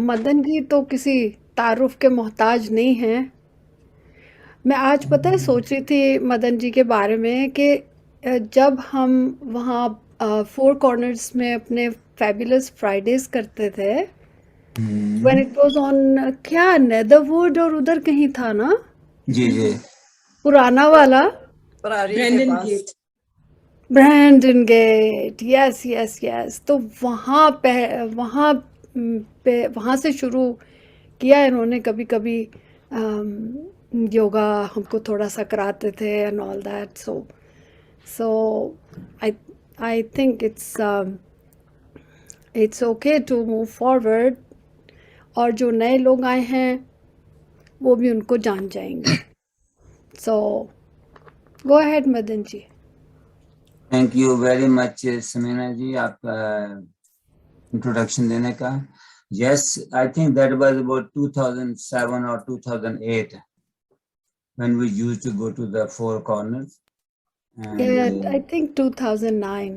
मदन जी तो किसी तारुफ के मोहताज नहीं हैं। मैं आज पता है सोच रही थी मदन जी के बारे में कि जब हम वहाँ फोर कॉर्नर्स में अपने फैबुलस फ्राइडेज करते थे, when hmm. It was on, क्या नेदरवुड और उधर कहीं था ना, जी जी। पुराना वाला, परारी के ब्रेंडन पास। Gate. Brandon gate, yes yes yes. तो वहाँ पे वहाँ वहाँ से शुरू किया इन्होंने कभी कभी योगा, हमको थोड़ा सा कराते थे and all that. So I I think it's okay to move forward, और जो नए लोग आए हैं वो भी उनको जान जाएंगे। So go ahead Madan ji. Thank you very much Sameena ji, आपका इंट्रोडक्शन देने का। Yes, I think that was about 2007 और 2008 when we used to go to the four corners and I think 2009।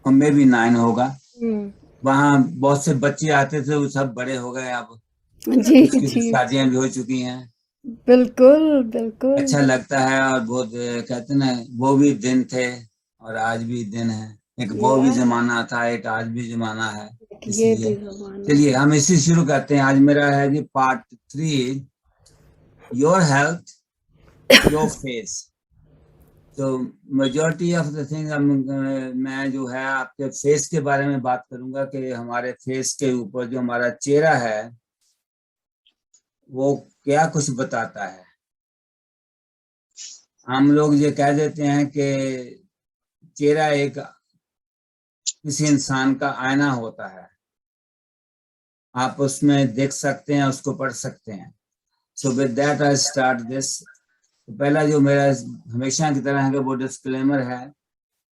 or maybe 9 होगा। हम्म, वहाँ बहुत से बच्चे आते थे, वो सब बड़े हो गए, अब जी उसकी जी, शादियां भी हो चुकी हैं। बिल्कुल बिल्कुल। अच्छा लगता है और बहुत कहते हैं ना, वो भी दिन थे और आज भी दिन है। एक वो भी या जमाना था, एक आज भी जमाना है। ये इसलिए भी जमाना चलिए है। हम इसी शुरू करते हैं। आज मेरा है जी part 3, your health your face. तो मेजोरिटी ऑफ द थिंग मैं जो है आपके फेस के बारे में बात करूंगा कि हमारे फेस के ऊपर जो हमारा चेहरा है वो क्या कुछ बताता है। हम लोग ये कह देते हैं कि चेहरा एक किसी इंसान का आईना होता है, आप उसमें देख सकते हैं, उसको पढ़ सकते हैं। So with that I start this. तो पहला जो मेरा हमेशा की तरह है कि वो डिस्क्लेमर है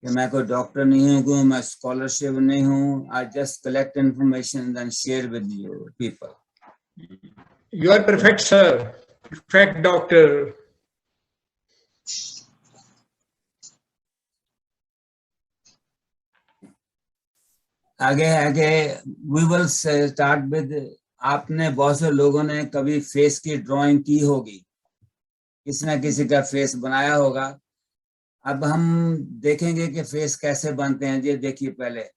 कि मैं कोई डॉक्टर नहीं हूँ, मैं स्कॉलरशिप नहीं हूँ। I just collect information and share with you people. You are perfect, sir. Perfect, doctor. आगे आगे वी विल स्टार्ट विद, आपने बहुत से लोगों ने कभी फेस की ड्राइंग की होगी, किसी ना किसी का फेस बनाया होगा। अब हम देखेंगे कि फेस कैसे बनते हैं। ये देखिए, पहले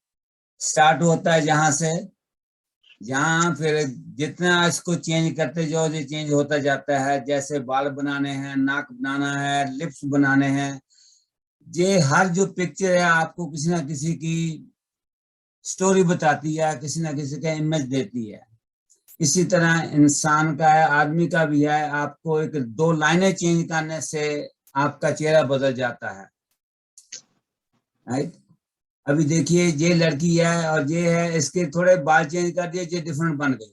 स्टार्ट होता है जहां से, जहां फिर जितना इसको चेंज करते जाओ ये चेंज होता जाता है। जैसे बाल बनाने हैं, नाक बनाना है, लिप्स बनाने हैं, ये हर जो पिक्चर है आपको किसी ना किसी की स्टोरी बताती है, किसी ना किसी का इमेज देती है। इसी तरह इंसान का है, आदमी का भी है। आपको एक दो लाइनें चेंज करने से आपका चेहरा बदल जाता है, राइट। अभी देखिए, ये लड़की है और ये है, इसके थोड़े बाल चेंज कर दिए, ये डिफरेंट बन गई।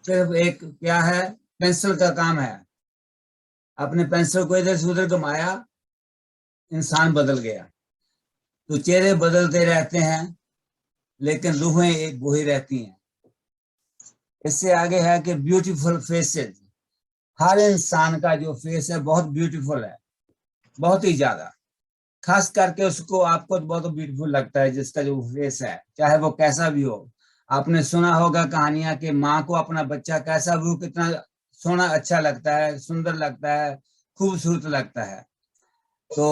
सिर्फ एक क्या है, पेंसिल का काम है। अपने पेंसिल को इधर से उधर घुमाया, इंसान बदल गया। तो चेहरे बदलते रहते हैं लेकिन रूहें एक वही रहती हैं। इससे आगे है कि ब्यूटीफुल फेसेस। हर इंसान का जो फेस है बहुत ब्यूटीफुल है, बहुत ही ज्यादा। खास करके उसको आपको बहुत ब्यूटीफुल लगता है जिसका जो फेस है, चाहे वो कैसा भी हो। आपने सुना होगा कहानियां कि माँ को अपना बच्चा कैसा भी हो, कितना सोना अच्छा लगता है, सुंदर लगता है, खूबसूरत लगता है। तो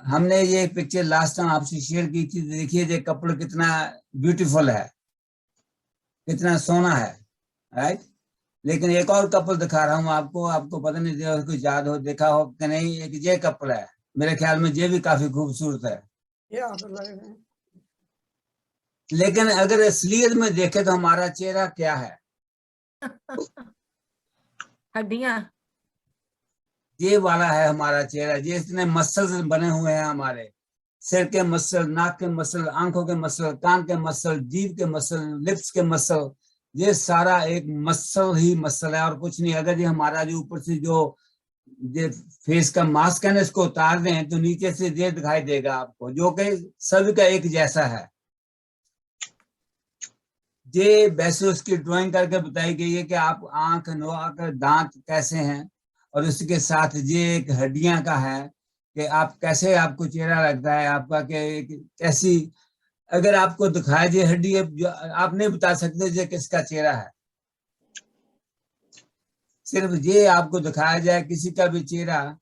हमने ये पिक्चर लास्ट टाइम आपसे शेयर की थी। देखिए ये कपल कितना ब्यूटीफुल है, कितना सोना है, राइट। लेकिन एक और कपल दिखा रहा हूँ आपको, आपको पता नहीं कुछ याद हो, देखा हो कि नहीं। एक ये कपल है, मेरे ख्याल में ये भी काफी खूबसूरत है। लेकिन अगर असलियत में देखे तो हमारा चेहरा क्या है? हड्डियां। ये वाला है हमारा चेहरा। ये इतने मसल्स बने हुए हैं हमारे, सिर के मसल, नाक के मसल, आंखों के मसल, कान के मसल, जीभ के मसल, लिप्स के मसल। ये सारा एक मसल ही मसल है और कुछ नहीं। अगर ये हमारा जो ऊपर से जो ये फेस का मास्क है ना, इसको उतार दें तो नीचे से ये दिखाई देगा आपको, जो कि सभी का एक जैसा है। ये वैसे उसकी ड्राइंग करके बताई गई है कि आप आंख, नाक, दांत कैसे हैं, और उसके साथ ये एक हड्डियां का है कि आप कैसे, आपको चेहरा लगता है आपका कि कैसी। अगर आपको दिखाया ये हड्डी है, जो आप नहीं बता सकते ये किसका चेहरा है। सिर्फ ये आपको दिखाया जाए, किसी का भी चेहरा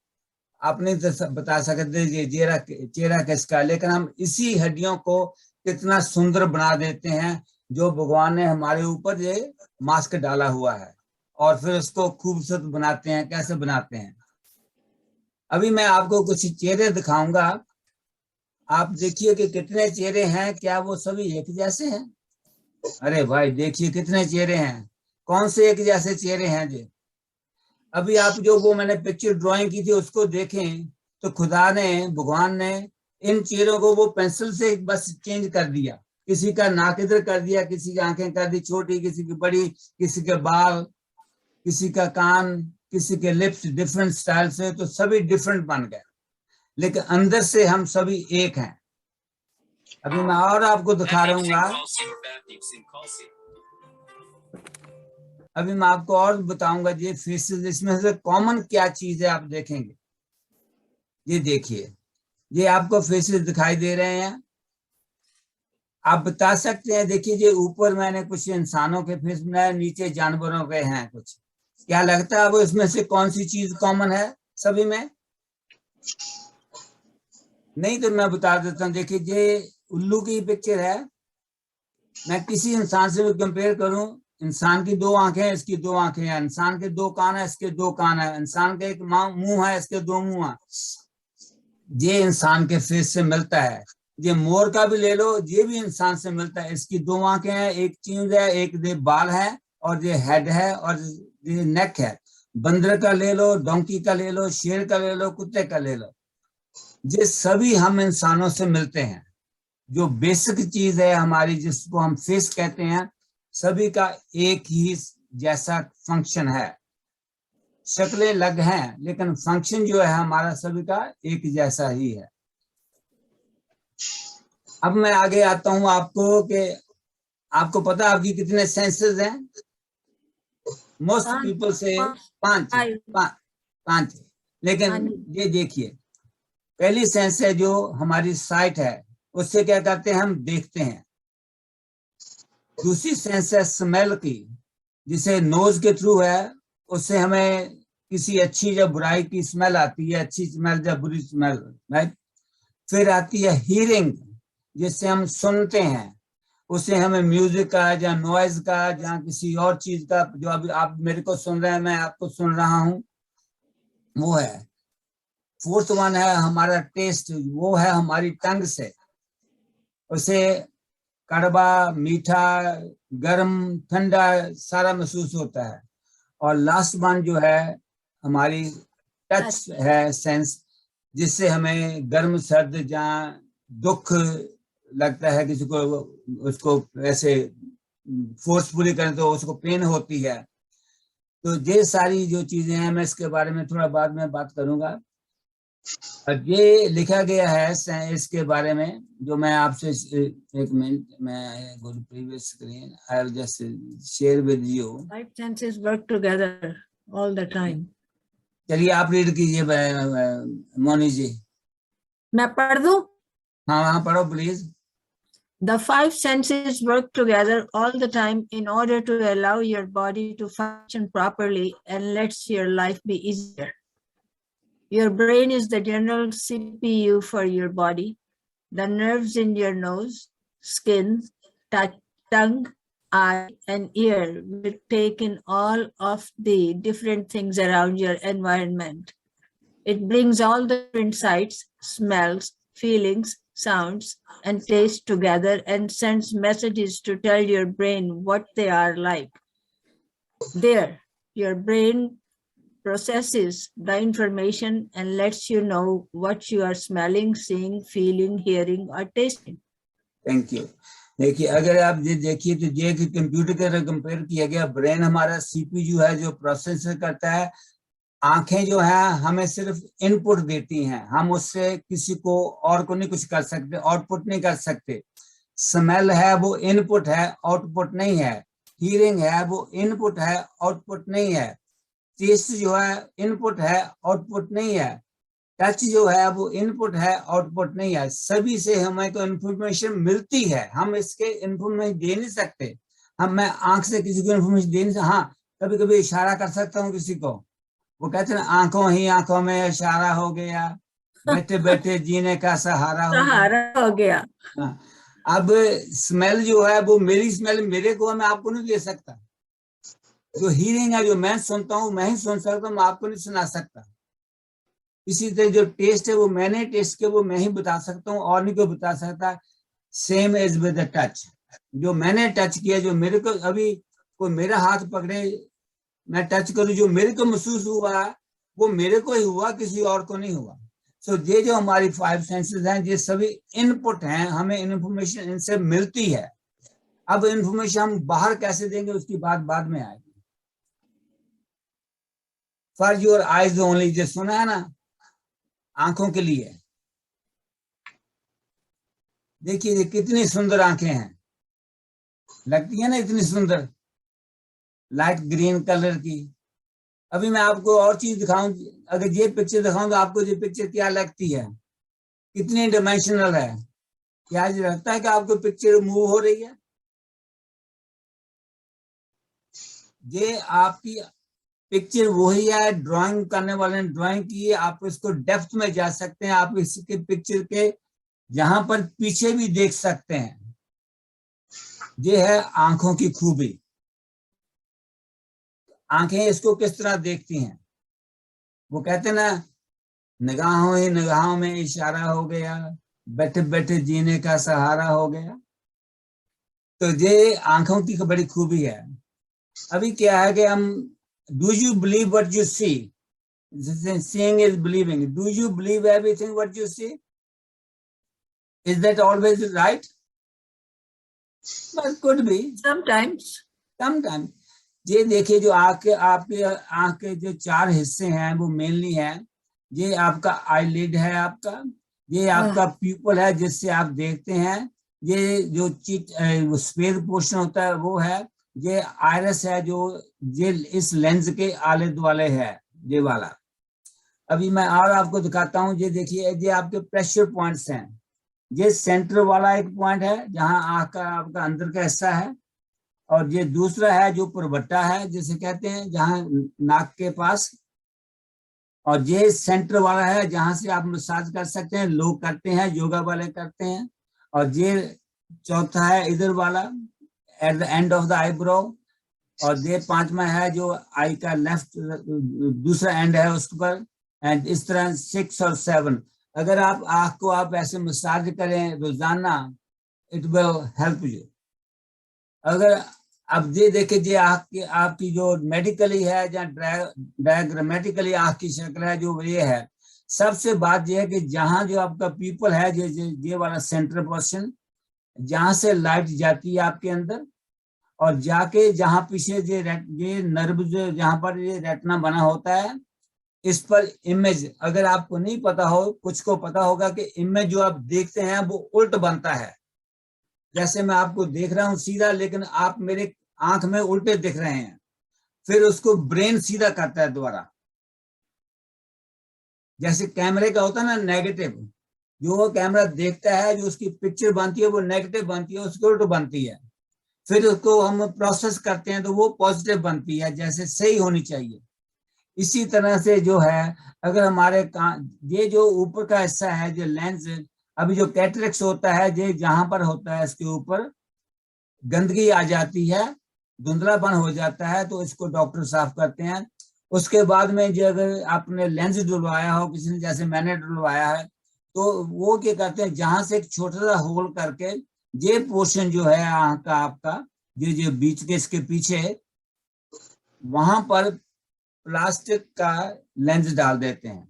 आप नहीं बता सकते ये चेहरा किसका है, लेकिन हम इसी हड्डियों को कितना सुंदर बना देते हैं, जो भगवान ने हमारे ऊपर ये मास्क डाला हुआ है, और फिर उसको खूबसूरत बनाते हैं। कैसे बनाते हैं? अभी मैं आपको कुछ चेहरे दिखाऊंगा, आप देखिए कि कितने चेहरे हैं, क्या वो सभी एक जैसे हैं? अरे भाई देखिए कितने चेहरे हैं, कौन से एक जैसे चेहरे हैं जी? अभी आप जो वो मैंने पिक्चर ड्राइंग की थी उसको देखें तो खुदा ने, भगवान ने इन चेहरों को वो पेंसिल से बस चेंज कर दिया। किसी का नाक इधर कर दिया, किसी की आंखें कर दी छोटी, किसी की बड़ी, किसी के बाल, किसी का कान, किसी के लिप्स डिफरेंट स्टाइल से, तो सभी डिफरेंट बन गए, लेकिन अंदर से हम सभी एक हैं। अभी मैं और आपको दिखा रहूंगा, अभी मैं आपको और बताऊंगा ये फेसेस, इसमें से कॉमन क्या चीज है आप देखेंगे। ये देखिए, ये आपको फेसेस दिखाई दे रहे हैं, आप बता सकते हैं? देखिए ये ऊपर मैंने कुछ इंसानों के फेस बनाए, नीचे जानवरों के हैं कुछ, क्या लगता है आपको इसमें से कौन सी चीज कॉमन है सभी में? नहीं तो मैं बता देता हूँ। देखिए ये उल्लू की पिक्चर है, मैं किसी इंसान से भी कंपेयर करूं, इंसान की 2 आंखें हैं, इसकी 2 आंखें हैं, इंसान के 2 कान है, इसके 2 कान है, इंसान के एक मुंह है, इसके 2 मुंह है। ये इंसान के फेस से मिलता है। ये मोर का भी ले लो, ये भी इंसान से मिलता है, इसकी 2 आंखें हैं, एक चींज है, एक दे बाल है, और ये हेड है, और ये नेक है। बंदर का ले लो, डोंकी का ले लो, शेर का ले लो, कुत्ते का ले लो, ये सभी हम इंसानों से मिलते हैं। जो बेसिक चीज है हमारी, जिसको हम फेस कहते हैं, सभी का एक ही जैसा फंक्शन है। शक्लें अलग हैं, लेकिन फंक्शन जो है हमारा सभी का एक जैसा ही है। अब मैं आगे आता हूं आपको कि आपको पता है आपकी कितने सेंसेस हैं? मोस्ट पीपल से 5, लेकिन ये देखिए, पहली सेंस है जो हमारी साइट है, उससे क्या करते हैं? हम देखते हैं। दूसरी सेंस है स्मेल की, जिसे नोज के थ्रू है, उससे हमें किसी अच्छी या बुराई की स्मेल आती है, अच्छी स्मेल या बुरी स्मेल, राइट? फिर आती है हीयरिंग, जिससे हम सुनते हैं, उससे हमें म्यूजिक का या नॉइज का या किसी और चीज का, जो अभी आप मेरे को सुन रहे हैं, मैं आपको सुन रहा हूं, वो है। फोर्थ वन है हमारा टेस्ट, वो है हमारी टंग से, उसे कड़वा, मीठा, गर्म, ठंडा सारा महसूस होता है। और लास्ट वन जो है हमारी टच है, सेंस, जिससे हमें गर्म सर्द, जहाँ दुख लगता है किसी को, उसको ऐसे फोर्सफुली करें तो उसको पेन होती है। तो ये सारी जो चीजें हैं, मैं इसके बारे में थोड़ा बाद में बात करूंगा। और ये लिखा गया है इसके बारे में, जो मैं आपसे, एक मिनट, मैं go to previous screen, I will just share with you. 5 senses work together all the time. चलिए आप रीड कीजिए मोनी जी। मैं पढ़ दूं? हाँ हाँ पढ़ो please. The 5 senses work together all the time in order to allow your body to function properly and lets your life be easier. Your brain is the general CPU for your body. The nerves in your nose, skin, touch, tongue, eye, and ear will take in all of the different things around your environment. It brings all the different sights, smells, feelings, sounds, and tastes together and sends messages to tell your brain what they are like. There, your brain processes the information and lets you know what you are smelling, seeing, feeling, hearing, or tasting. Thank you. देखिए अगर आप ये देखिए तो ये computer के तरह compare किया गया, ब्रेन हमारा सीपीयू है जो प्रोसेस करता है, आंखें जो है हमें सिर्फ इनपुट देती हैं, हम उससे किसी को और को नहीं कुछ कर सकते, आउटपुट नहीं कर सकते। स्मेल है वो इनपुट है, आउटपुट नहीं है। हीयरिंग है वो इनपुट है, आउटपुट नहीं है। टेस्ट जो है इनपुट है, आउटपुट नहीं है। टच जो है वो इनपुट है, आउटपुट नहीं है। सभी से हमें को इन्फॉर्मेशन मिलती है, हम इसके इन्फॉर्मेशन दे नहीं सकते। हम, मैं आंख से किसी को इन्फॉर्मेशन दे नहीं सकता। हाँ, कभी कभी इशारा कर सकता हूँ किसी को, वो कहते हैं आंखों ही आंखों में इशारा हो गया, बैठे बैठे जीने का सहारा हो गया। सहारा हो गया। हाँ, अब स्मेल जो है वो मेरी स्मेल मेरे को, मैं आपको नहीं दे सकता। जो हीरिंग है, जो मैं सुनता हूँ मैं ही सुन सकता हूँ, मैं आपको नहीं सुना सकता। इसी तरह जो टेस्ट है वो मैंने टेस्ट किया, वो मैं ही बता सकता हूँ और नहीं कोई बता सकता। Same as with the touch, जो मैंने टच किया, जो मेरे को अभी कोई मेरा हाथ पकड़े, मैं टच करूं, जो मेरे को महसूस हुआ वो मेरे को ही हुआ, किसी और को नहीं हुआ। सो ये जो हमारी 5 सेंसेस हैं, ये सभी इनपुट हैं, हमें इन्फॉर्मेशन इनसे मिलती है। अब इन्फॉर्मेशन हम बाहर कैसे देंगे उसकी बात बाद में आएगी। फॉर योर आईज ओनली, जो सुना है ना, आंखों के लिए। देखिए ये कितनी सुंदर आंखें हैं, लगती है ना इतनी सुंदर, लाइट ग्रीन कलर की। अभी मैं आपको और चीज दिखाऊं, अगर ये पिक्चर दिखाऊं तो आपको ये पिक्चर क्या लगती है, कितनी डायमेंशनल है। क्या ये लगता है कि आपको पिक्चर मूव हो रही है? ये आपकी पिक्चर वही है, ड्राइंग करने वाले ने ड्राइंग की है। आप इसको डेप्थ में जा सकते हैं, आप इसके पिक्चर के जहां पर पीछे भी देख सकते हैं। ये है आंखों की खूबी। आंखें इसको किस तरह देखती हैं, वो कहते हैं ना, निगाहों ही निगाहों में इशारा हो गया, बैठे बैठे जीने का सहारा हो गया। तो ये आंखों की बड़ी खूबी है। अभी क्या है कि हम, do you believe what you see? Seeing is believing. Do you believe everything what you see? Is that always right? But could be. Sometimes. Sometimes. ये देखिए जो आपके आंख के जो 4 हिस्से हैं वो मेनली है, ये आपका आईलिड है, आपका ये आपका प्यूपल है जिससे आप देखते हैं, ये जो स्फेयर पोर्शन होता है वो है, ये आयरस है जो ये इस लेंस के आले दुआले है, ये वाला। अभी मैं और आपको दिखाता हूँ, ये देखिए ये आपके प्रेशर पॉइंट्स हैं। ये सेंटर वाला एक पॉइंट है जहां आंख का आपका अंदर का हिस्सा है, और ये दूसरा है जो पुरबट्टा है जिसे कहते हैं, जहां नाक के पास, और ये सेंटर वाला है जहां से आप मसाज कर सकते हैं, लोग करते हैं, योगा वाले करते हैं। और ये चौथा है इधर वाला, at the end of the eyebrow. और ये 5वां है जो आई का लेफ्ट दूसरा एंड है उस पर। एंड इस तरह 6 और 7, अगर आप आंख को आप ऐसे मसाज करें रोजाना, इट विल हेल्प यू। अगर अब ये देखे, ये आंख की आपकी जो मेडिकली है या डायग्रामेटिकली आंख की शक्ल है जो ये है, सबसे बात ये है कि जहां जो आपका पीपल है, ये वाला सेंट्रल पोर्शन, जहां से लाइट जाती है आपके अंदर और जाके जहां पीछे ये नर्व जो जहां पर ये रेटिना बना होता है, इस पर इमेज, अगर आपको नहीं पता हो, कुछ को पता होगा कि इमेज जो आप देखते हैं वो उल्ट बनता है। जैसे मैं आपको देख रहा हूं सीधा, लेकिन आप मेरे आंख में उल्टे दिख रहे हैं, फिर उसको ब्रेन सीधा करता है दोबारा। जैसे कैमरे का होता है ना नेगेटिव, जो वो कैमरा देखता है, जो उसकी पिक्चर बनती है वो नेगेटिव बनती है, उसकी उल्ट बनती है। फिर उसको हम प्रोसेस करते हैं तो वो पॉजिटिव बनती है, जैसे सही होनी चाहिए। इसी तरह से जो है, अगर हमारे ये जो ऊपर का हिस्सा है, जो लेंस, अभी जो कैटरेक्ट होता है, ये जहां पर होता है इसके ऊपर गंदगी आ जाती है, धुंधलापन हो जाता है, तो इसको डॉक्टर साफ करते हैं। उसके बाद में जो अगर आपने लेंस डुलवाया हो किसी ने, जैसे मैंने डुलवाया है, तो वो क्या करते हैं, जहां से एक छोटा सा होल करके ये पोर्शन जो है आंख का आपका, जो बीच के इसके पीछे, वहां पर प्लास्टिक का लेंस डाल देते हैं।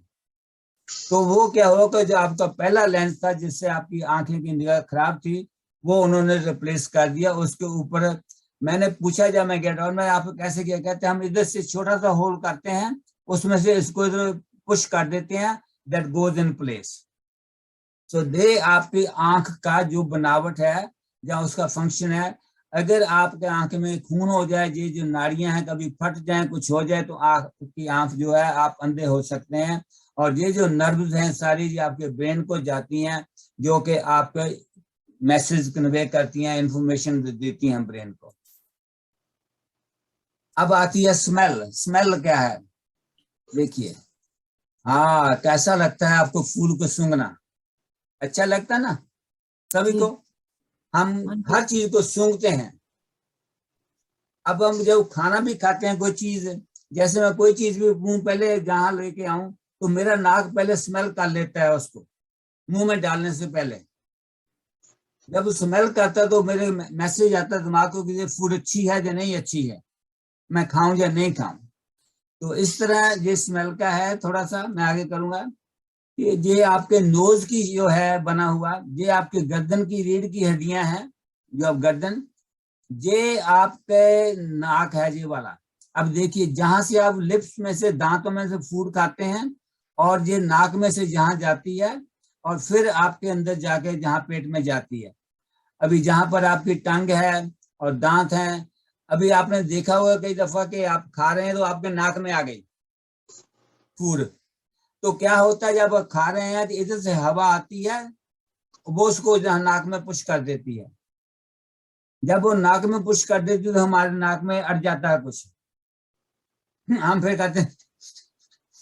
तो वो क्या होगा, जो आपका पहला लेंस था जिससे आपकी आंखें की निगाह खराब थी, वो उन्होंने रिप्लेस कर दिया। उसके ऊपर मैंने पूछा जब मैं गया, और मैं आपको कैसे किया, कहते हैं हम इधर से छोटा सा होल करते हैं, उसमें से इसको इधर पुश कर देते हैं, दैट गोज इन प्लेस। सो दे आपकी आंख का जो बनावट है या उसका फंक्शन है, अगर आपके आंख में खून हो जाए, ये जो नाड़ियां हैं कभी फट जाए, कुछ हो जाए, तो आपकी आंख जो है आप अंधे हो सकते हैं। और ये जो नर्व्स हैं सारी, ये आपके ब्रेन को जाती हैं, जो कि आपके मैसेज कन्वे करती हैं, इंफॉर्मेशन देती हैं ब्रेन को। अब आती है स्मेल। स्मेल क्या है? देखिए, हाँ, कैसा लगता है आपको फूल को सूंघना? अच्छा लगता है ना सभी को? जी, हम हर चीज को सूंघते हैं। अब हम जब खाना भी खाते हैं कोई चीज, जैसे मैं कोई चीज भी मुंह पहले जहां लेके आऊं तो मेरा नाक पहले स्मेल कर लेता है उसको मुंह में डालने से पहले। जब स्मेल करता है तो मेरे मैसेज आता है दिमाग को कि ये फूड अच्छी है या नहीं अच्छी है, मैं खाऊं या नहीं खाऊं। तो इस तरह ये स्मेल का है। थोड़ा सा मैं आगे करूंगा कि ये आपके नोज की जो है बना हुआ, ये आपके गर्दन की रीढ़ की हड्डियां हैं, जो अब गर्दन, ये आपके नाक है ये वाला। अब देखिए, जहां से आप लिप्स में से, दांतों में से फूड खाते हैं और ये नाक में से जहां जाती है और फिर आपके अंदर जाके जहां पेट में जाती है। अभी जहां पर आपकी टंग है और दांत हैं, अभी आपने देखा होगा कई दफा कि आप खा रहे हैं तो आपके नाक में आ गई फूड। तो क्या होता है, जब खा रहे हैं तो इधर से हवा आती है, वो उसको जहां नाक में पुश कर देती है। जब वो नाक में पुश कर देती है तो हमारे नाक में अट जाता है कुछ। हम फिर कहते हैं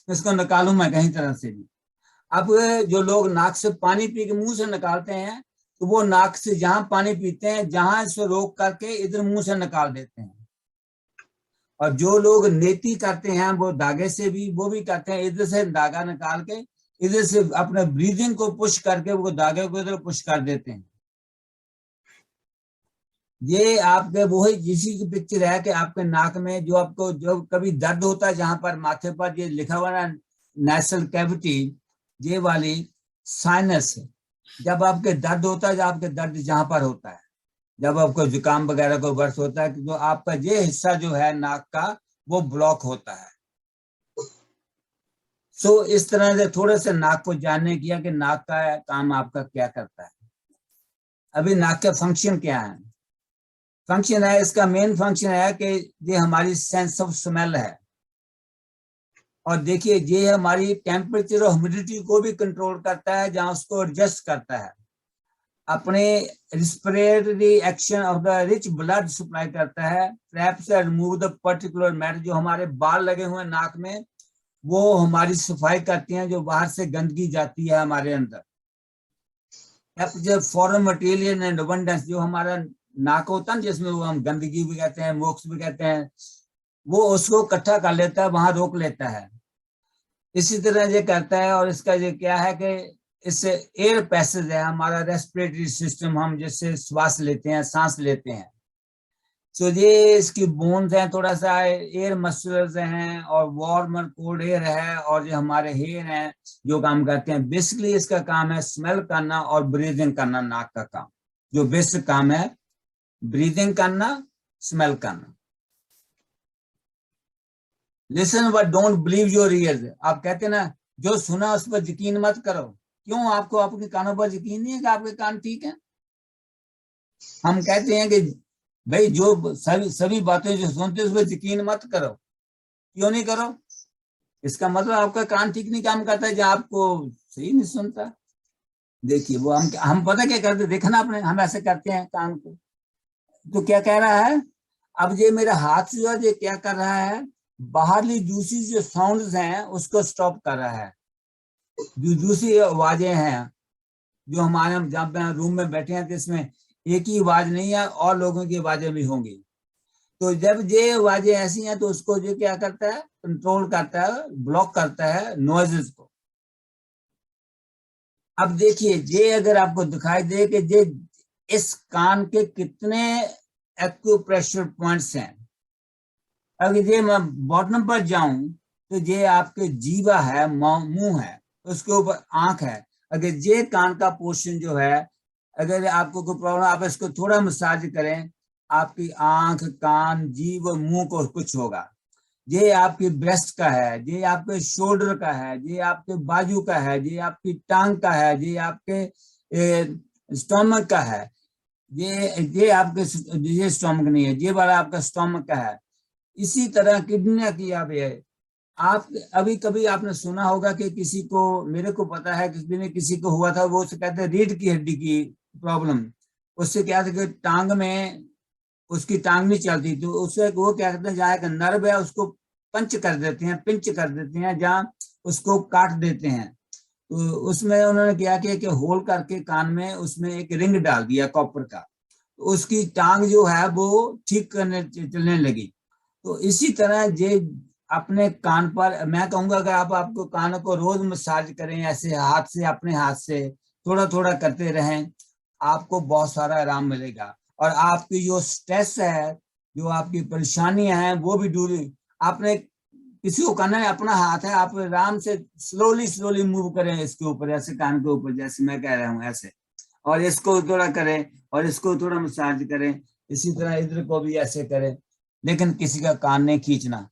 इसको निकालूं मैं कहीं तरह से भी। अब जो लोग नाक से पानी पी के मुंह से निकालते हैं, तो वो नाक से जहां पानी पीते हैं, जहां इसको रोक करके इधर मुंह से निकाल देते हैं। और जो लोग नेति करते हैं वो धागे से भी, वो भी करते हैं, इधर से धागा निकाल के इधर से अपने ब्रीदिंग को पुश करके वो धागे को इधर पुश कर देते हैं। ये आपके वही जिसी की पिक्चर है कि आपके नाक में जो आपको जो कभी दर्द होता है, जहां पर माथे पर ये लिखा हुआ ना नेशनल कैविटी, ये वाली साइनस है। जब आपके दर्द होता है, जब आपके दर्द जहां पर होता है, जब आपको जुकाम वगैरह को वर्ष होता है, तो आपका ये हिस्सा जो है नाक का वो ब्लॉक होता है। सो इस तरह से थोड़े से नाक को जानने किया कि नाक का काम आपका क्या करता है। अभी नाक का फंक्शन क्या है? फंक्शन है, इसका मेन फंक्शन है कि ये हमारी सेंस ऑफ स्मेल है। और देखिए, ये हमारी टेम्परेचर और ह्यूमिडिटी को भी कंट्रोल करता है, जहां उसको एडजस्ट करता है। अपने respiratory action of the rich blood supply करता है। Traps remove the particular matter, जो हमारे बाल लगे हुए नाक में, वो हमारी सफाई करती हैं, जो बाहर से गंदगी जाती है हमारे अंदर। फॉरेन मटेरियल एंड अबंडेंस, जो हमारा नाक होता है जिसमें वो हम गंदगी भी कहते हैं, मोक्ष भी कहते हैं, वो उसको इकट्ठा कर लेता है, वहां रोक लेता है। इसी तरह ये करता है। और इसका ये क्या है कि इससे एयर पैसेज है, हमारा रेस्पिरेटरी सिस्टम, हम जैसे श्वास लेते हैं, सांस लेते हैं। तो ये इसकी बोन्स हैं, थोड़ा सा एयर मसल्स हैं, और वार्म और कोल्ड एयर है, और ये हमारे हेयर हैं जो काम करते हैं। बेसिकली इसका काम है स्मेल करना और ब्रीदिंग करना, नाक का काम जो बेसिक काम है, ब्रीदिंग करना, स्मेल करना। Listen but don't believe your ears. आप कहते हैं ना, जो सुना उस पर यकीन मत करो। क्यों? आपको आपके कानों पर यकीन नहीं है कि आपके कान ठीक है? हम कहते हैं कि भाई जो सभी बातें जो सुनते उस पर यकीन मत करो। क्यों नहीं करो? इसका मतलब आपका कान ठीक नहीं काम करता है, जहां आपको सही नहीं सुनता। देखिए, वो हम पता क्या करते, देखना आपने, हम ऐसे करते हैं कान को। तो क्या कह रहा है, अब ये मेरा हाथ जो है ये क्या कर रहा है, बाहरली दूसरी जो साउंड्स हैं उसको स्टॉप कर रहा है। जो दूसरी आवाजें हैं जो हमारे, जब रूम में बैठे हैं तो इसमें एक ही आवाज नहीं है, और लोगों की आवाजें भी होंगी। तो जब ये आवाजें ऐसी हैं तो उसको जो क्या करता है, कंट्रोल करता है, ब्लॉक करता है नॉइजेस को। अब देखिए, ये अगर आपको दिखाई दे कि ये इस कान के कितने एक्यूप्रेशर पॉइंट्स हैं। अगर ये मैं बॉटम पर जाऊं तो ये आपके जीवा है, मुंह है, उसके ऊपर आंख है। अगर ये कान का पोर्शन जो है, अगर आपको कोई प्रॉब्लम, आप इसको थोड़ा मसाज करें, आपकी आंख, कान, जीभ और मुंह को कुछ होगा। ये आपकी ब्रेस्ट का है, ये आपके शोल्डर का है, ये आपके बाजू का है, ये आपकी टांग का है, ये आपके स्टोमक का है, ये आपके, ये स्टोमक नहीं है, ये वाला आपका स्टोमक का है। इसी तरह किडनी की आप है। आप अभी कभी आपने सुना होगा कि किसी को, मेरे को पता है किसी को हुआ था, वो कहते हैं रीढ़ की हड्डी की प्रॉब्लम। उससे क्या था कि टांग में उसकी टांग नहीं चलती, तो उसे वो क्या करते हैं, जहाँ एक नर्व है उसको पंच कर देते हैं, पिंच कर देते हैं, जहाँ उसको काट देते हैं। तो उसमें उन्होंने क्या किया कि होल करके कान में उसमें एक रिंग डाल दिया कॉपर का, तो उसकी टांग जो है वो ठीक करने चलने लगी। तो इसी तरह जे अपने कान पर, मैं कहूंगा अगर आप आपको कानों को रोज मसाज करें, ऐसे हाथ से, अपने हाथ से थोड़ा थोड़ा करते रहें, आपको बहुत सारा आराम मिलेगा। और आपकी जो स्ट्रेस है, जो आपकी परेशानियां हैं, वो भी दूर। आपने किसी को कहना है अपना हाथ है, आप आराम से स्लोली स्लोली मूव करें इसके ऊपर, ऐसे कान के ऊपर, जैसे मैं कह रहा हूँ ऐसे, और इसको थोड़ा करें और इसको थोड़ा मसाज करें, इसी तरह इधर को भी ऐसे करें, लेकिन किसी का कान नहीं खींचना।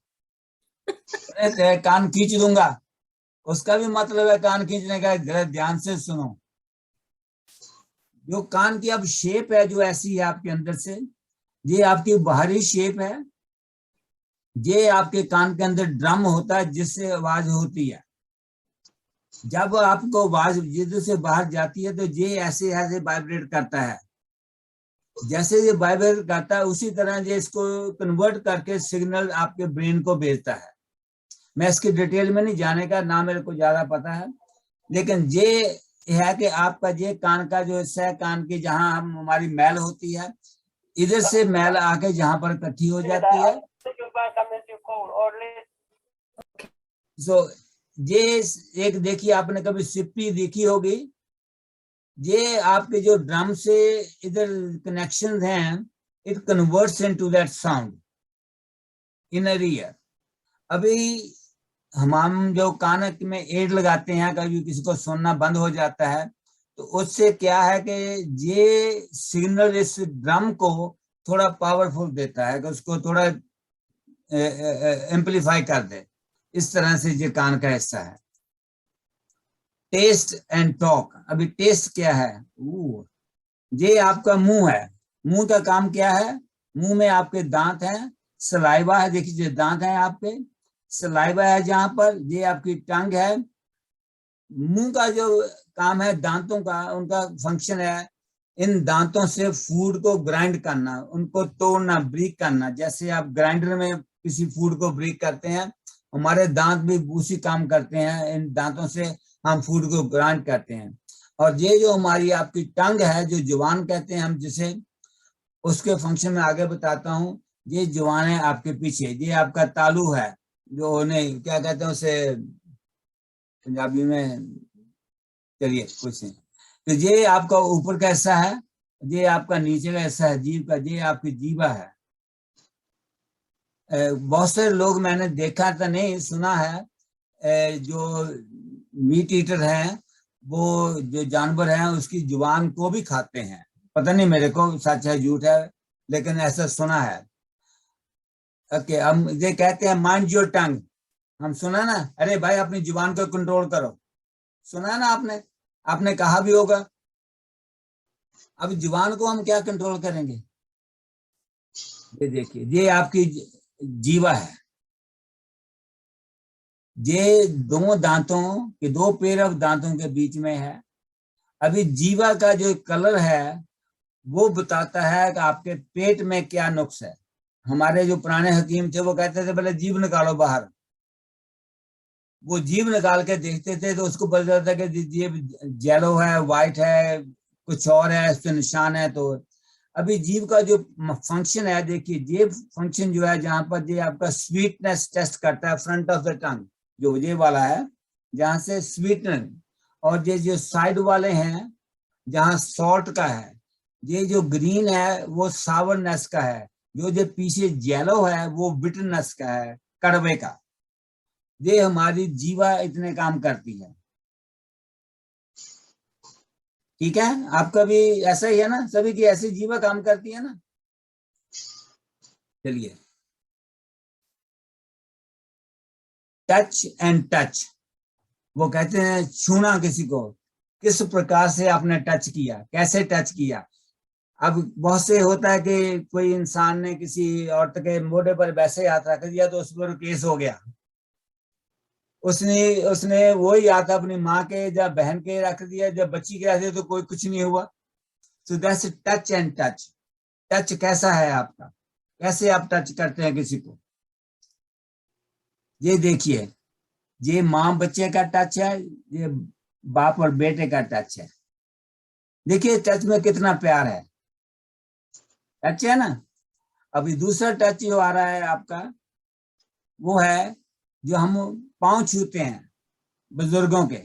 कान खींच दूंगा, उसका भी मतलब है कान खींचने का, ध्यान से सुनो। जो कान की अब शेप है जो ऐसी है आपके अंदर से, ये आपकी बाहरी शेप है। ये आपके कान के अंदर ड्रम होता है जिससे आवाज होती है। जब आपको आवाज जिधर से बाहर जाती है तो ये ऐसे ऐसे वाइब्रेट करता है। जैसे ये वाइब्रेट करता है उसी तरह ये इसको कन्वर्ट करके सिग्नल आपके ब्रेन को भेजता है। मैं इसकी डिटेल में नहीं जाने का, ना मेरे को ज्यादा पता है, लेकिन ये है कि आपका ये कान का जो हिस्सा है, कान की जहां हम हमारी मैल होती है, इधर से मैल आके जहां पर इकट्ठी हो जाती है। सो ये एक देखिए, आपने कभी सिप्पी देखी होगी, ये आपके जो ड्रम से इधर कनेक्शन हैं, it converts into that sound inner ear. अभी हम जो कान में एड लगाते हैं, कभी किसी को सुनना बंद हो जाता है, तो उससे क्या है कि ये सिग्नल इस ड्रम को थोड़ा पावरफुल देता है, कि उसको थोड़ा एम्पलीफाई कर दे। इस तरह से ये कान का हिस्सा है। Taste and talk. अभी टेस्ट क्या है, ये आपका मुंह है। मुंह का काम क्या है, मुंह में आपके दांत हैं, सलाइवा है, देखिए दांत हैं आपके, सलाइवा है जहां पर, ये आपकी टंग है। मुंह का जो काम है, दांतों का, उनका फंक्शन है इन दांतों से फूड को ग्राइंड करना, उनको तोड़ना, ब्रेक करना। जैसे आप ग्राइंडर में किसी फूड को ब्रेक करते हैं, हमारे दांत भी उसी काम करते हैं, इन दांतों से हम फूड को ग्राइंड करते हैं। और ये जो हमारी आपकी टंग है, जो जुबान कहते हैं हम जिसे, उसके फंक्शन में आगे बताता हूँ। ये जुबान है आपके पीछे, ये आपका तालू है, जो उन्हें क्या कहते हैं उसे पंजाबी में, चलिए कुछ नहीं। तो ये आपका ऊपर का हिस्सा है, ये आपका नीचे का हिस्सा है जीभ का, ये आपकी जीभा है। बहुत सारे लोग मैंने देखा तो नहीं, सुना है, जो मीट ईटर हैं, वो जो जानवर हैं उसकी जुबान को भी खाते हैं। पता नहीं मेरे को सच है झूठ है, लेकिन ऐसा सुना है। ओके, हम ये कहते हैं माइंड योर टंग, हम सुना ना, अरे भाई अपनी जुबान को कंट्रोल करो, सुना ना आपने, आपने कहा भी होगा। अब जुबान को हम क्या कंट्रोल करेंगे, ये देखिए, ये आपकी जीवा है, ये दो दांतों के, दो पेयर ऑफ दांतों के बीच में है। अभी जीवा का जो कलर है वो बताता है कि आपके पेट में क्या नुक्स है। हमारे जो पुराने हकीम थे वो कहते थे पहले जीभ निकालो बाहर, वो जीभ निकाल के देखते थे तो उसको पता चलता कि जीभ येलो है, व्हाइट है, कुछ और है, इस पे निशान है। तो अभी जीभ का जो फंक्शन है, देखिए ये फंक्शन जो है, जहां पर ये आपका स्वीटनेस टेस्ट करता है, फ्रंट ऑफ द टंग जो ये वाला है, जहां से स्वीटनेस, और ये जो साइड वाले हैं जहां सॉल्ट का है, ये जो ग्रीन है वो सावरनेस का है, जो पीछे येलो है वो बिटरनेस का है, कड़वे का। ये हमारी जीवा इतने काम करती है। ठीक है, आपका भी ऐसा ही है ना, सभी की ऐसी जीवा काम करती है ना। चलिए, टच एंड टच, वो कहते हैं छूना किसी को, किस प्रकार से आपने टच किया, कैसे टच किया। अब बहुत से होता है कि कोई इंसान ने किसी औरत के मोढ़े पर वैसे हाथ रख दिया तो उस पर केस हो गया, उसने उसने वही हाथ अपनी माँ के जब बहन के रख दिया, जब बच्ची के रख दिया तो कोई कुछ नहीं हुआ। So that's touch and touch. Touch कैसा है आपका, कैसे आप टच करते हैं किसी को। ये देखिए, ये माँ बच्चे का टच है, ये बाप और बेटे का टच है। देखिए टच में कितना प्यार है, टच है ना। अभी दूसरा टच जो आ रहा है आपका, वो है जो हम पांव छूते हैं बुजुर्गों के।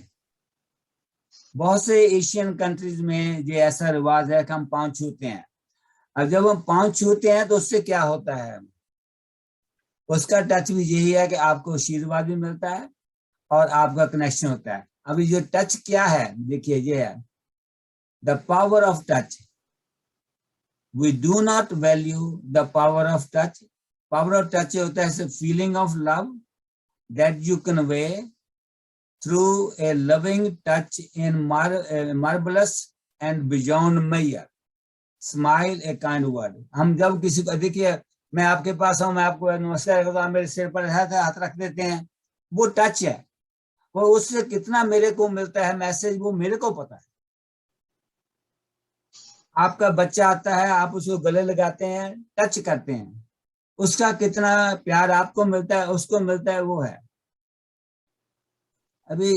बहुत से एशियन कंट्रीज में ये ऐसा रिवाज है कि हम पांव छूते हैं। अब जब हम पांव छूते हैं तो उससे क्या होता है, उसका टच भी यही है कि आपको आशीर्वाद भी मिलता है और आपका कनेक्शन होता है। अभी जो टच क्या है, देखिए ये है the power of touch. We do not value the power of touch. Power of touch होता है feeling of love that you convey through a loving touch in marvellous and beyond measure smile a kind word. हम जब किसी को, देखिए मैं आपके पास हूं, मैं आपको नमस्कार करता हूं, मेरे सिर पर हाथ रख देते हैं, वो टच है। वो उससे कितना मेरे को मिलता है मैसेज, वो मेरे को पता है। आपका बच्चा आता है, आप उसको गले लगाते हैं, टच करते हैं, उसका कितना प्यार आपको मिलता है, उसको मिलता है, वो है। अभी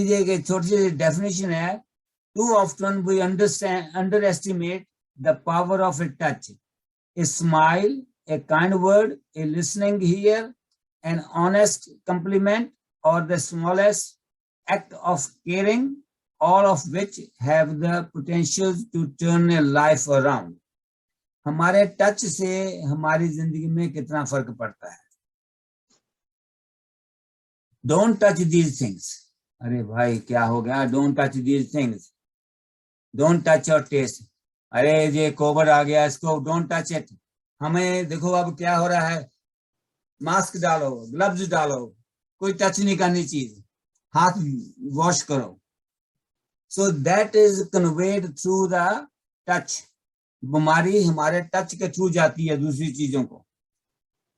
देखिए छोटी सी डेफिनेशन है। Too often we underestimate the power of a touch, a smile, a kind word, a listening ear, an honest compliment or the smallest act of caring, all of which have the potential to turn a life around. हमारे touch से हमारी जिंदगी में कितना फर्क पड़ता है। Don't touch these things. अरे भाई क्या हो गया, don't touch these things. Don't touch your taste. अरे ये कोविड आ गया, इसको don't touch it. हमें देखो अब क्या हो रहा है, मास्क डालो, ग्लव्स डालो, कोई टच नहीं करनी चीज, हाथ वॉश करो। So that is conveyed through the touch. बीमारी हमारे टच के थ्रू जाती है दूसरी चीजों को।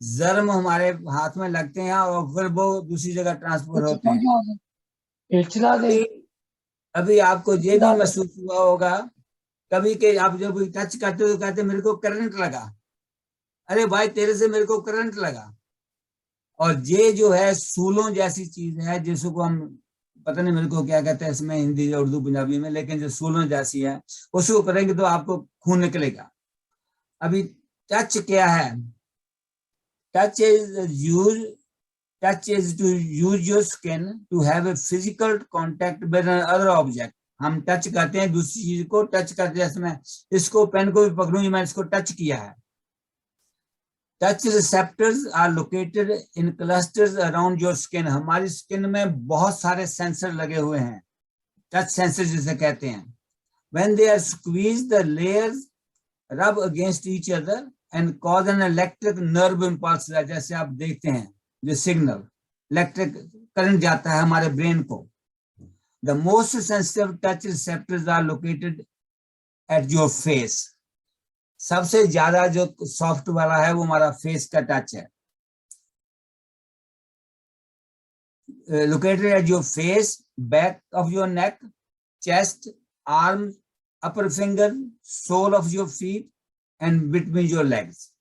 जर्म हमारे हाथ में लगते हैं और फिर वो दूसरी जगह ट्रांसफर होते हैं। अभी आपको ये भी महसूस हुआ होगा कभी के आप जब टच करते हो तो कहते मेरे को करंट लगा। अरे भाई तेरे से मेरे को करंट लगा। और ये जो है सूलों जैसी चीज है, जिसको हम पता नहीं मेरे को क्या कहते हैं इसमें, हिंदी उर्दू पंजाबी में, लेकिन जो सूलों जैसी है उसको करेंगे तो आपको खून निकलेगा। अभी टच क्या है, touch is to use your skin to have a physical contact with other object. हम टच करते हैं दूसरी चीज को, टच करते हैं, इसमें इसको पेन को भी पकड़ूंगी मैं, इसको टच किया है। Touch receptors are located in clusters around your skin. हमारी स्किन में बहुत सारे सेंसर लगे हुए हैं, टच सेंसर जिसे कहते हैं। When they are squeezed the layers rub against each other and cause an electric nerve impulse. जैसे आप देखते हैं जो सिग्नल इलेक्ट्रिक करंट जाता है हमारे ब्रेन को। The most sensitive touch receptors are located at your face. सबसे ज्यादा जो सॉफ्ट वाला है वो हमारा फेस का टच है। Located at your face, back of your neck, chest, arm, upper finger, sole of your feet and between your legs.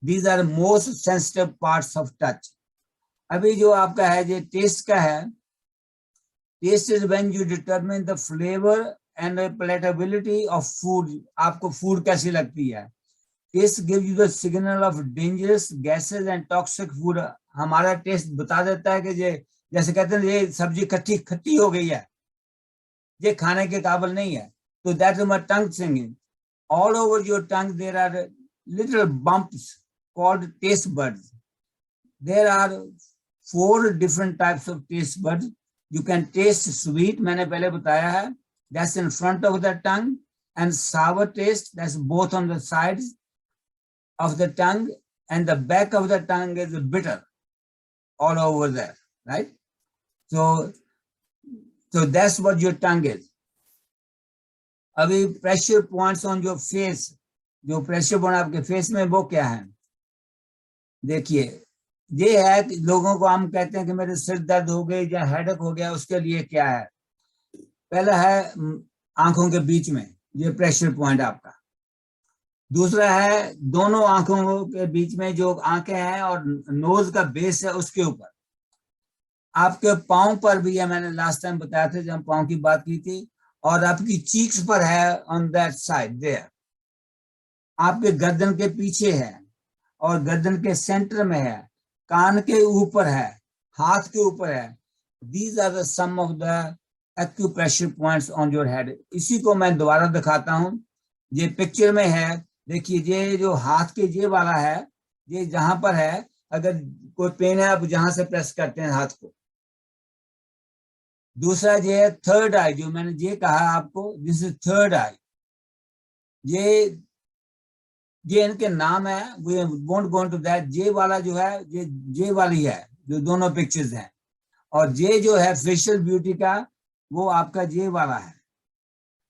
These are most sensitive parts of touch. अभी जो आपका है ये टेस्ट का है। Taste is when you determine the flavour and palatability of food। आपको food कैसी लगती है। Taste give you the signal of dangerous gases and toxic food. हमारा टेस्ट बता देता है कि ये जैसे कहते हैं ये सब्जी खट्टी खट्टी हो गई है, ये खाने के काबिल नहीं है। तो that is my tongue singing. All over your tongue there are little bumps called taste buds. There are 4 different types of taste buds. You can taste sweet, मैंने पहले बताया है, that's in front of the tongue, and sour taste, that's both on the sides of the tongue, and the back of the tongue is bitter all over there, right? So that's what your tongue is. अभी pressure points on your face, जो pressure point आपके face में वो क्या है, देखिए ये है कि लोगों को हम कहते हैं कि मेरे सिर दर्द हो गई या हेडेक हो गया, उसके लिए क्या है। पहला है आंखों के बीच में, ये प्रेशर पॉइंट आपका। दूसरा है दोनों आंखों के बीच में जो आंखें हैं और नोज का बेस है उसके ऊपर। आपके पांव पर भी है, मैंने लास्ट टाइम बताया था जब पांव की बात की थी, और आपकी चीक्स पर है, ऑन दैट साइड देयर। आपके गर्दन के पीछे है और गर्दन के सेंटर में है, कान के ऊपर है, हाथ के ऊपर है। These are the some of the acupressure points on your head। इसी को मैं दोबारा दिखाता हूं, ये पिक्चर में है। देखिए ये जो हाथ के ये वाला है, ये जहां पर है, अगर कोई पेन है आप जहां से प्रेस करते हैं हाथ को। दूसरा ये है थर्ड आई, जो मैंने ये कहा आपको, दिस इज थर्ड आई। ये इनके नाम है, we won't go into that. ये वाला जो है ये वाली है जो दोनों पिक्चर्स हैं, और ये जो है फेशियल ब्यूटी का वो आपका ये वाला है,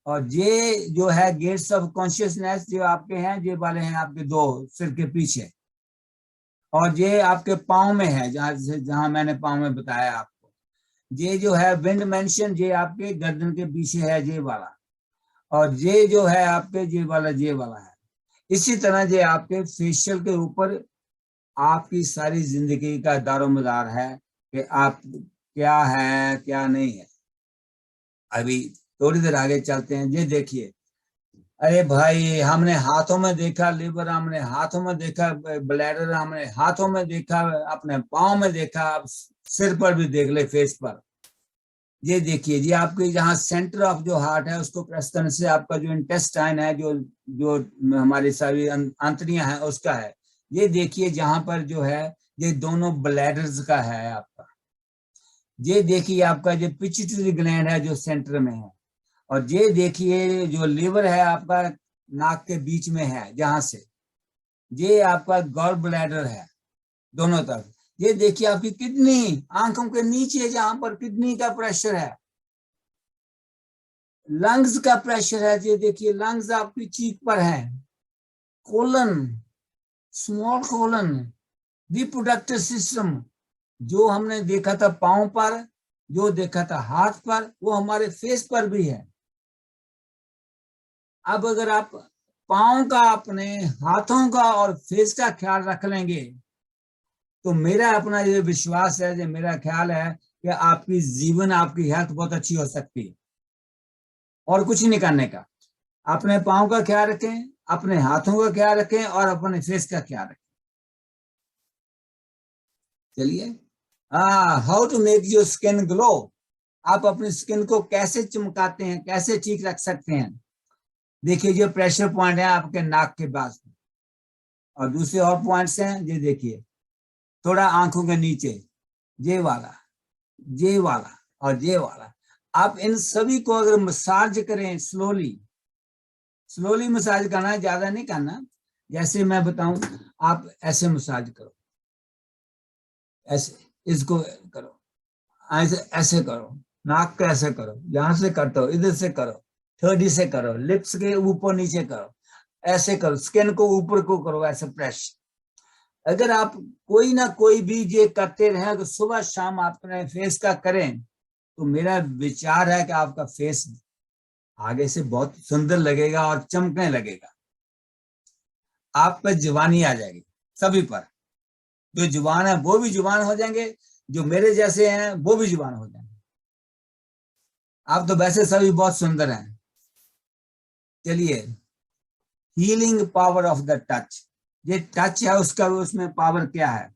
और ये जो है गेट्स ऑफ कॉन्शियसनेस जो आपके हैं, ये वाले हैं आपके दो सिर के पीछे, और ये आपके पाँव में है, जहां मैंने पाँव में बताया आपको। ये जो है विंड मेंशन, ये आपके गर्दन के पीछे है ये वाला, और ये जो है आपके ये वाला है। इसी तरह ये आपके फेशियल के ऊपर आपकी सारी जिंदगी का दारोमदार है कि आप क्या है क्या नहीं है। अभी थोड़ी देर आगे चलते हैं। ये देखिए, अरे भाई हमने हाथों में देखा लिवर, हमने हाथों में देखा ब्लैडर, हमने हाथों में देखा, अपने पाँव में देखा, अब सिर पर भी देख ले, फेस पर। ये देखिए, ये आपके जहाँ सेंटर ऑफ जो हार्ट है उसको प्रेस करने से आपका जो इंटेस्टाइन है, जो हमारी सारी आंतड़ियां हैं उसका है। ये देखिए जहां पर जो है ये दोनों ब्लैडर्स का है आपका। ये देखिए आपका जो पिट्यूटरी ग्लैंड है जो सेंटर में है, और ये देखिए जो लिवर है आपका नाक के बीच में है जहां से, ये आपका गॉल ब्लैडर है दोनों तरफ। ये देखिए आपकी किडनी आंखों के नीचे जहां पर किडनी का प्रेशर है, लंग्स का प्रेशर है। ये देखिए लंग्स आपकी चीक पर है, colon, small colon, reproductive system जो हमने देखा था पांव पर, जो देखा था हाथ पर, वो हमारे फेस पर भी है। अब अगर आप पांव का, अपने हाथों का और फेस का ख्याल रख लेंगे तो मेरा अपना ये विश्वास है, ये मेरा ख्याल है कि आपकी जीवन, आपकी हेल्थ बहुत अच्छी हो सकती है। और कुछ नहीं करने का, अपने पांव का ख्याल रखें, अपने हाथों का ख्याल रखें और अपने फेस का ख्याल रखें। चलिए, how to make your skin glow. आप अपनी स्किन को कैसे चमकाते हैं, कैसे ठीक रख सकते हैं। देखिए ये प्रेशर पॉइंट है आपके नाक के पास, और दूसरे और पॉइंट्स हैं। ये देखिए थोड़ा आंखों के नीचे, ये वाला और ये वाला। आप इन सभी को अगर मसाज करें, स्लोली मसाज करना है, ज्यादा नहीं करना। जैसे मैं बताऊं, आप ऐसे मसाज करो, ऐसे इसको करो, ऐसे करो, नाक को ऐसे करो, यहां से करते हो, इधर से करो, थर्डी से करो, लिप्स के ऊपर नीचे करो, ऐसे करो, स्किन को ऊपर को करो, ऐसे प्रेस। अगर आप कोई ना कोई भी ये करते रहे तो सुबह शाम अपने फेस का करें, तो मेरा विचार है कि आपका फेस आगे से बहुत सुंदर लगेगा और चमकने लगेगा। आप पर जवानी आ जाएगी, सभी पर। जो जुबान है वो भी जुबान हो जाएंगे, जो मेरे जैसे हैं वो भी जुबान हो जाएंगे। आप तो वैसे सभी बहुत सुंदर हैं। चलिए, healing power of the touch. ये टच है उसका, उसमें पावर क्या है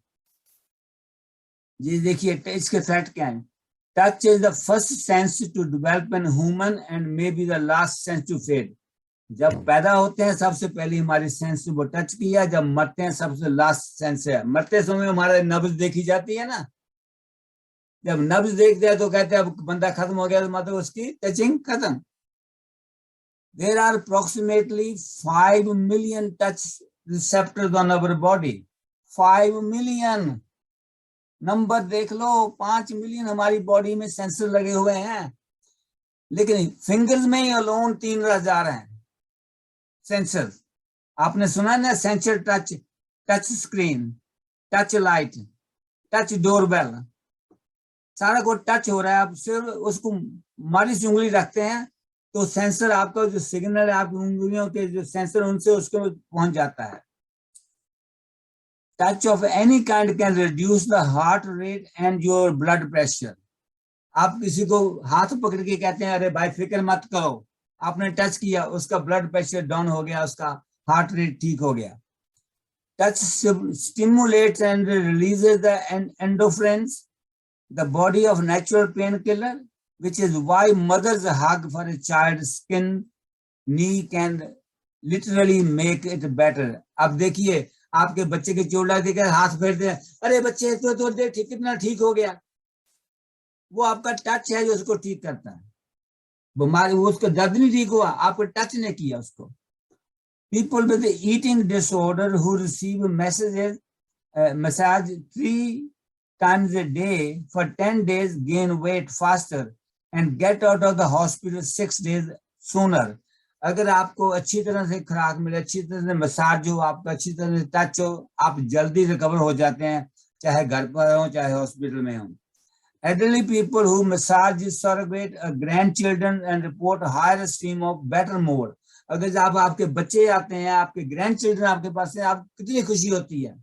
ये देखिए। टच के फैक्ट क्या है। Touch is the first sense to develop in human and may be the last sense to fade. जब पैदा होते हैं सबसे पहले हमारी सेंस वो टच की है, जब मरते हैं सबसे लास्ट सेंस है। मरते समय हमारे नब्ज देखी जाती है ना, जब नब्ज देखते हैं तो कहते हैं अब बंदा खत्म हो गया, तो मतलब उसकी टचिंग खत्म। There are approximately 5 million touch receptors on our body। 5 million number देख लो, 5 मिलियन हमारी बॉडी में सेंसर लगे हुए हैं, लेकिन फिंगर्स में ही अलोन 3 रह जा रहे हैं सेंसर। आपने सुना ना, sensor touch, touch screen, touch light, touch doorbell, सारा को टच हो रहा है। अब सिर्फ उसको मारी सी उंगली रखते हैं तो सेंसर आपका जो सिग्नल है आपकी उंगलियों के जो सेंसर उनसे उसको पहुंच जाता है। Touch of any kind can reduce the heart rate and your blood pressure. आप किसी को हाथ पकड़ के कहते हैं अरे भाई फिक्र मत करो, आपने टच किया, उसका ब्लड प्रेशर डाउन हो गया, उसका हार्ट रेट ठीक हो गया। Touch stimulates and releases the endorphins, the body of natural painkiller, which is why mother's hug for a child's skin knee can literally make it better. अब देखिए आपके बच्चे के चोट लग देकर हाथ फेरते हैं, अरे बच्चे तो देख कितना ठीक हो गया। वो आपका टच है जो उसको ठीक करता है। बीमारी वो उसका दर्द नहीं ठीक हुआ, आपको टच ने किया उसको। People with eating disorder who receive massage 3 times a day for 10 days gain weight faster and get out of the hospital 6 days sooner. अगर आपको अच्छी तरह से खुराक मिले, अच्छी तरह से मसाज हो, आपका अच्छी तरह से टच हो, आप जल्दी रिकवर हो जाते हैं, चाहे घर पर हो चाहे हॉस्पिटल में हो। Elderly people who massage surrogate grandchildren and report higher esteem of better mood. अगर जब आपके बच्चे आते हैं, आपके ग्रैंड चिल्ड्रन आपके पास है, आप कितनी खुशी होती है।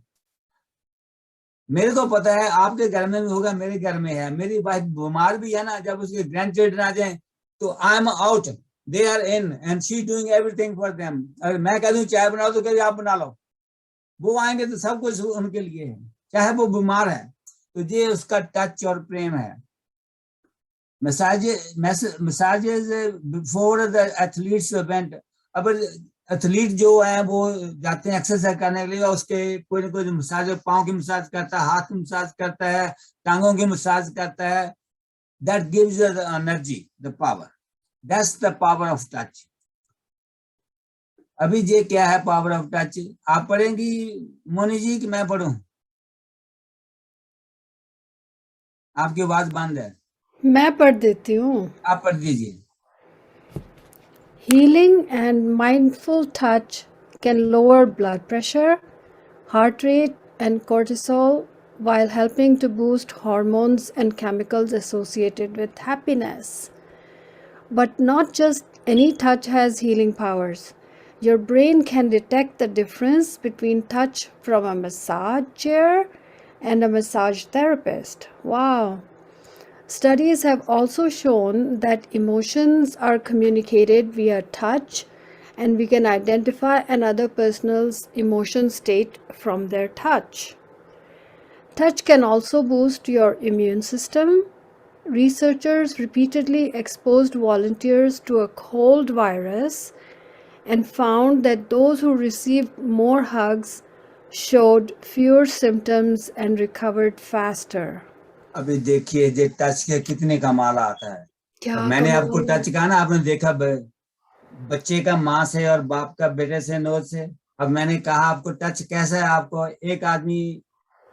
मेरे को पता है आपके घर में भी होगा, मेरे घर में है। मेरी वाइफ बीमार भी है ना, जब उसके ग्रैंड चिल्ड्रन आ जाए तो I am out, they are in and she doing everything for them. अगर मैं कह दूं चाय बनाओ तो कह आप बना लो, वो आएंगे तो सब कुछ उनके लिए है, चाहे वो बीमार है। तो ये उसका टच और प्रेम है। Massages before the athletes event. अब एथलीट जो है वो जाते हैं एक्सरसाइज करने के लिए, उसके कोई ना कोई मसाज, पाँव की मसाज करता है, हाथ की मसाज करता है, टांगों की मसाज करता है। That gives the energy, the power, that's the power of touch. अभी ये क्या है पावर ऑफ टच? आप पढ़ेंगी मोनी जी कि मैं पढ़ूं? आपकी आवाज बंद है। मैं पढ़ देती हूँ। आप पढ़ दीजिए। Healing and mindful touch can lower blood pressure, heart rate, and cortisol while helping to boost hormones and chemicals associated with happiness. But not just any touch has healing powers. Your brain can detect the difference between touch from a massage chair and a massage therapist. Wow. Studies have also shown that emotions are communicated via touch, and we can identify another person's emotion state from their touch. Touch can also boost your immune system. Researchers repeatedly exposed volunteers to a cold virus and found that those who received more hugs showed fewer symptoms and recovered faster. अभी देखिए ये touch के कितने कमाल आता है। क्या मैंने कमाल आपको है। टच कहा ना, आपने देखा बच्चे का माँ से और बाप का बेटे से, नोज से। अब मैंने कहा आपको टच कैसा है। आपको एक आदमी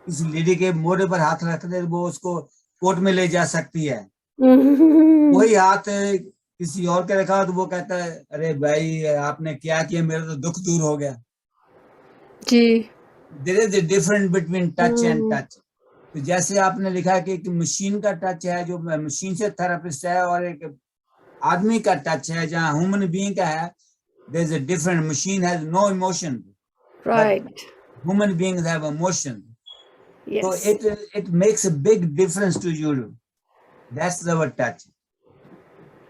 किसी लेडी के मोढ़े पर हाथ रख दे, वो उसको कोर्ट में ले जा सकती है। वही हाथ किसी और के रखा तो वो कहता है अरे भाई आपने क्या किया, मेरा तो दुख दूर हो गया। जी। There is a difference between touch and touch. तो जैसे आपने लिखा कि एक मशीन का टच है जो मशीन से थेरेपिस्ट है, और एक आदमी का टच है जहाँ ह्यूमन बीइंग का है। There is a different. Machine has no emotion, Right. human beings have emotion. So Yes. it makes a big difference to you. That's our touch.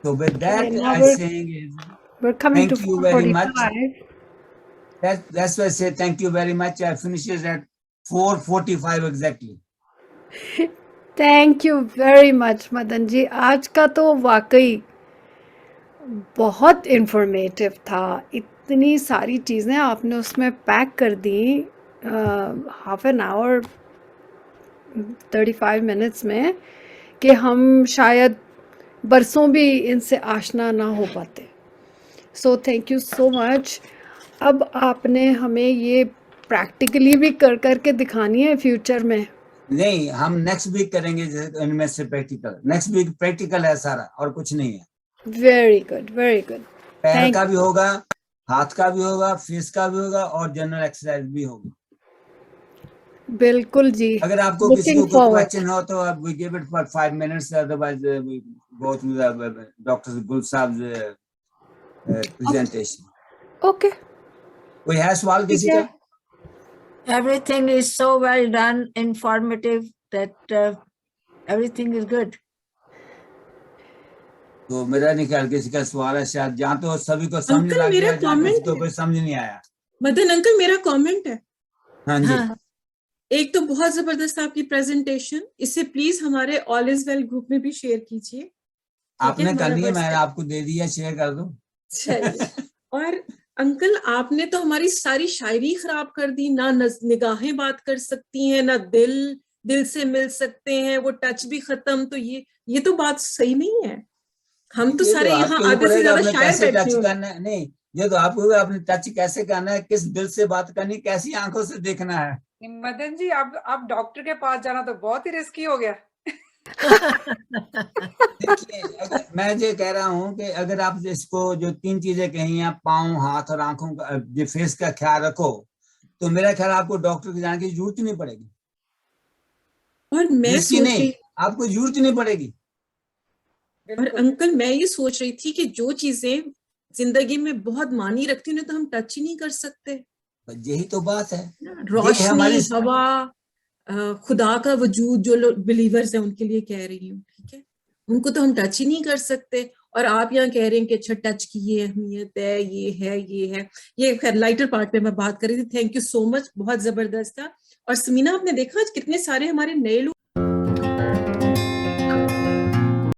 So with that, Okay, now I saying is we're coming thank to you very much. 4:45. That's why I say thank you very much. I finishes at 4:45 exactly. Thank you very much Madan ji. आज का तो वाकई बहुत informative था। इतनी सारी चीज़ें आपने उसमें पैक कर दी हाफ एन आवर 35 मिनट्स में, कि हम शायद बरसों भी इनसे आशना ना हो पाते। So thank you so much. अब आपने हमें ये प्रैक्टिकली भी कर करके दिखानी है फ्यूचर में। नहीं, हम नेक्स्ट वीक करेंगे इनमें से प्रैक्टिकल। नेक्स्ट वीक प्रैक्टिकल है सारा, और कुछ नहीं है। Very good, very good. पैर का भी होगा, हाथ का भी होगा, फेस का भी होगा, और जनरल एक्सरसाइज भी होगी। बिल्कुल जी। अगर आपको किसी को लुकिंग कोई फॉरवर्ड। क्वेश्चन हो तो आप give it for 5 minutes, otherwise we go through the Dr. Gul साहब प्रेजेंटेशन। ओके, कोई है सवाल ठीक किसी है। का? Everything is so well done, informative, that everything is good. तो मेरा नहीं ख्याल किसी का सवाल है, शायद जहाँ तो सभी को समझ अंकल लग मेरा गया, जहाँ किसी कमेंट को है, कोई समझ नहीं आया। मदन अंकल मेरा कमेंट है। हाँ जी। हाँ, एक तो बहुत जबरदस्त आपकी प्रेजेंटेशन, इसे प्लीज हमारे ऑल इज वेल ग्रुप में भी शेयर कीजिए, ठीक है? आपने हमारा करनी है, मैंने WhatsApp आपको दे दिया, शेयर कर दो। चलिए। और अंकल आपने तो हमारी सारी शायरी खराब कर दी, ना निगाहें बात कर सकती हैं, ना दिल से मिल सकते हैं, वो टच भी खत्म। तो ये तो बात सही नहीं है। हम तो ये सारे यहाँ आपके आधे ऊपर से है कि ज्यादा आपने शायर कैसे बैठे टच हुए। करना है। नहीं, ये तो आपको आपने टच कैसे करना है, किस दिल से बात करनी, कैसी आंखों से देखना है। मदन जी, आप डॉक्टर के पास जाना तो बहुत ही रिस्की हो गया। देखिए, मैं ये कह रहा हूँ कि अगर आप इसको जो 3 चीजें कही हैं, पाँव, हाथ और आंखों का, जो फेस का ख्याल रखो, तो मेरा ख्याल आपको डॉक्टर के जाने की जरूरत ही नहीं पड़ेगी। और मैं रिस्की सोच नहीं, रही, आपको जरूरत ही नहीं पड़ेगी। और अंकल मैं ये सोच रही थी कि जो चीजें जिंदगी में बहुत मानी रखती हैं, उन्हें तो हम टच ही नहीं कर सकते। यही तो बात है। रोशनी, हमारी हवा, खुदा का वजूद, जो लोग बिलीवर्स हैं उनके लिए कह रही हूँ, ठीक है? उनको तो हम टच ही नहीं कर सकते। और आप यहाँ कह रहे हैं कि अच्छा टच की ये अहमियत है, ये है। ये खैर लाइटर पार्ट पे मैं बात कर रही थी। थैंक यू सो मच, बहुत जबरदस्त था। और समीना, आपने देखा आज कितने सारे हमारे नए लोग